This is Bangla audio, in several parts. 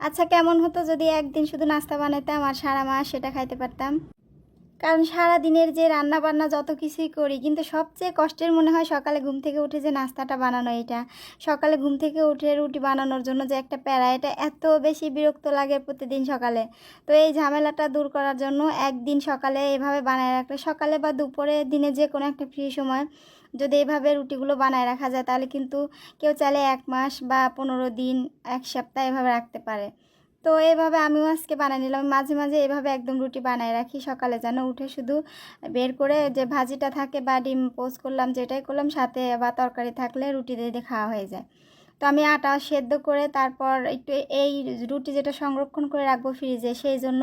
আচ্ছা, কেমন হতো যদি একদিন শুধু নাস্তা বানাতাম আর সারা মাস সেটা খাইতে পারতাম। কারণ সারাদিনের যে রান্না-বান্না যত কিছুই করি, কিন্তু সবচেয়ে কষ্টের মনে হয় সকালে ঘুম থেকে উঠে যে নাস্তাটা বানানো এটা। সকালে ঘুম থেকে উঠে রুটি বানানোর জন্য যে একটা প্যারা, এটা এত বেশি বিরক্ত লাগে প্রতিদিন সকালে। তো এই ঝামেলাটা দূর করার জন্য একদিন সকালে এভাবে বানায় রাখলে, সকালে বা দুপুরে দিনে যে কোনো একটা ফ্রি সময় যদি এভাবে রুটিগুলো বানায় রাখা যায়, তাহলে কিন্তু কেউ চাইলে ১ মাস বা ১৫ দিন, ১ সপ্তাহ এভাবে রাখতে পারে। তো এভাবে আমিও আজকে বানায় নিলাম। মাঝে, মাঝে এভাবে একদম রুটি বানায় রাখি। সকালে যেন উঠে শুধু বের করে যে ভাজিটা থাকে বা ডিম পোচ করলাম, যেটাই করলাম, সাথে বা তরকারি থাকলে রুটি দিয়ে দিয়ে খাওয়া হয়ে যায়। তো আমি আটা সেদ্ধ করে তারপর একটু এই রুটি যেটা সংরক্ষণ করে রাখবো ফ্রিজে, সেই জন্য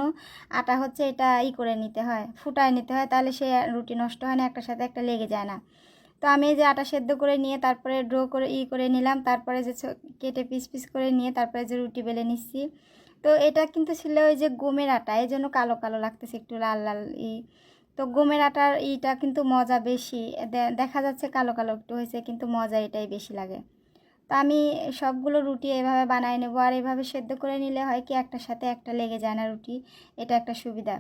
আটা হচ্ছে এটা করে নিতে হয়, ফুটায় নিতে হয়, তাহলে সে রুটি নষ্ট হয় না, একটার সাথে একটা লেগে যায় না। তো আমি এই যে আটা সেদ্ধ করে নিয়ে তারপরে ড্রো করে করে নিলাম, তারপরে যে কেটে পিস পিস করে নিয়ে তারপরে যে রুটি বেলে নিচ্ছি। তো এটা কিন্তু ছিল ওই যে গমের আটা, এই জন্য কালো কালো লাগতেছে, একটু লাল লাল তো গমের আটার কিন্তু মজা বেশি। দেখা যাচ্ছে কালো কালো একটু হয়েছে, কিন্তু মজা এটাই বেশি লাগে। তো আমি সবগুলো রুটি এভাবে বানায় নেবো, আর এভাবে সেদ্ধ করে নিলে হয় কি একটার সাথে একটা লেগে যায় না রুটি, এটা একটা সুবিধা।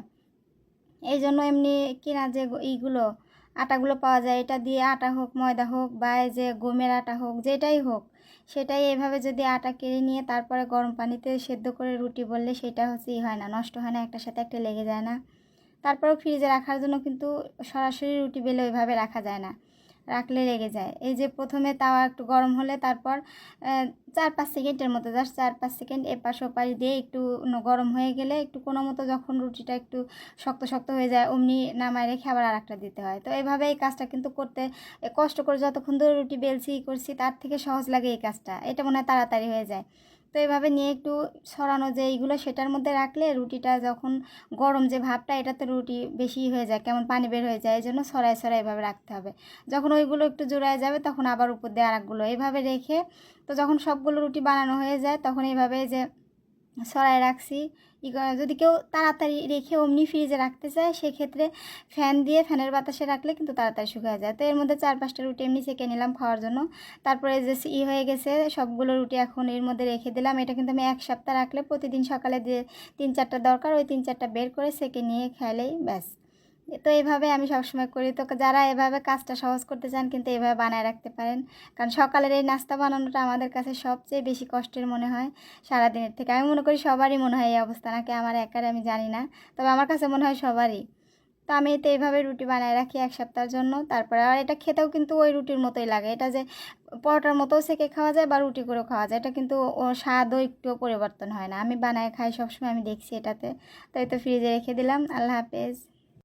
এই জন্য এমনি কিনা যে এইগুলো আটাগুলো পাওয়া যায়, এটা দিয়ে আটা হোক, ময়দা হোক, বা এই যে গমের আটা হোক, যেটাই হোক, সেটাই এভাবে যদি আটা কেড়ে নিয়ে তারপরে গরম পানিতে সেদ্ধ করে রুটি বললে সেটা হচ্ছে হয় না, নষ্ট হয় না, একটার সাথে একটা লেগে যায় না। তারপরেও ফ্রিজে রাখার জন্য কিন্তু সরাসরি রুটি বেলে ওইভাবে রাখা যায় না, রাখলে লেগে যায়। এই যে প্রথমে তাওয়া একটু গরম হলে তারপর ৪-৫ সেকেন্ডের মতো, জাস্ট ৪-৫ সেকেন্ড এপাশ ওপাশ দিয়ে একটু গরম হয়ে গেলে, একটু কোনো মতো যখন রুটিটা একটু শক্ত শক্ত হয়ে যায়, অমনি নামায় রেখে আবার আরেকটা দিতে হয়। তো এভাবে এই কাজটা কিন্তু করতে কষ্ট করে যতক্ষণ ধরে রুটি বেলছি করছি, তার থেকে সহজ লাগে এই কাজটা, এটা মনে হয় তাড়াতাড়ি হয়ে যায়। তো এভাবে নিয়ে একটু ছড়ানো যে এইগুলো সেটার মধ্যে রাখলে রুটিটা যখন গরম যে ভাবটা, এটাতে রুটি বেশি হয়ে যায়, কেমন পানি বের হয়ে যায়, এই জন্য ছড়ায় ছড়ায় এভাবে রাখতে হবে। যখন ওইগুলো একটু জোড়ায় যাবে তখন আবার উপর দিয়ে আরেকগুলো এইভাবে রেখে, তো যখন সবগুলো রুটি বানানো হয়ে যায় তখন এইভাবে যে ছড়ায় রাখছি। যদি কেউ তাড়াতাড়ি রেখে অমনি ফ্রিজে রাখতে চায়, সেক্ষেত্রে ফ্যান দিয়ে ফ্যানের বাতাসে রাখলে কিন্তু তাড়াতাড়ি শুকিয়ে যায়। তো এর মধ্যে ৪-৫টা রুটি এমনি সেঁকে নিলাম খাওয়ার জন্য। তারপরে যে হয়ে গেছে সবগুলো রুটি, এখন এর মধ্যে রেখে দিলাম। এটা কিন্তু আমি ১ সপ্তাহ রাখলে প্রতিদিন সকালে যে ৩-৪টা দরকার, ওই ৩-৪টা বের করে সেঁকে নিয়ে খাইলেই ব্যাস। তো এইভাবে আমি সবসময় করি। তো যারা এভাবে কাজটা সহজ করতে চান কিন্তু এভাবে বানায় রাখতে পারেন। কারণ সকালের এই নাস্তা বানানোটা আমাদের কাছে সবচেয়ে বেশি কষ্টের মনে হয় সারাদিনের থেকে। আমি মনে করি সবারই মনে হয় এই অবস্থা, নাকি আমার একার আমি জানি না। তবে আমার কাছে মনে হয় সবারই। তো আমি তো এইভাবে রুটি বানায় রাখি ১ সপ্তাহের জন্য। তারপরে আর এটা খেতেও কিন্তু ওই রুটির মতোই লাগে। এটা যে পরোটার মতোও সেঁকে খাওয়া যায় বা রুটি করেও খাওয়া যায়। এটা কিন্তু ও স্বাদও একটুও পরিবর্তন হয় না। আমি বানায় খাই সবসময়, আমি দেখছি এটাতে। তো এই তো ফ্রিজে রেখে দিলাম। আল্লাহ হাফেজ।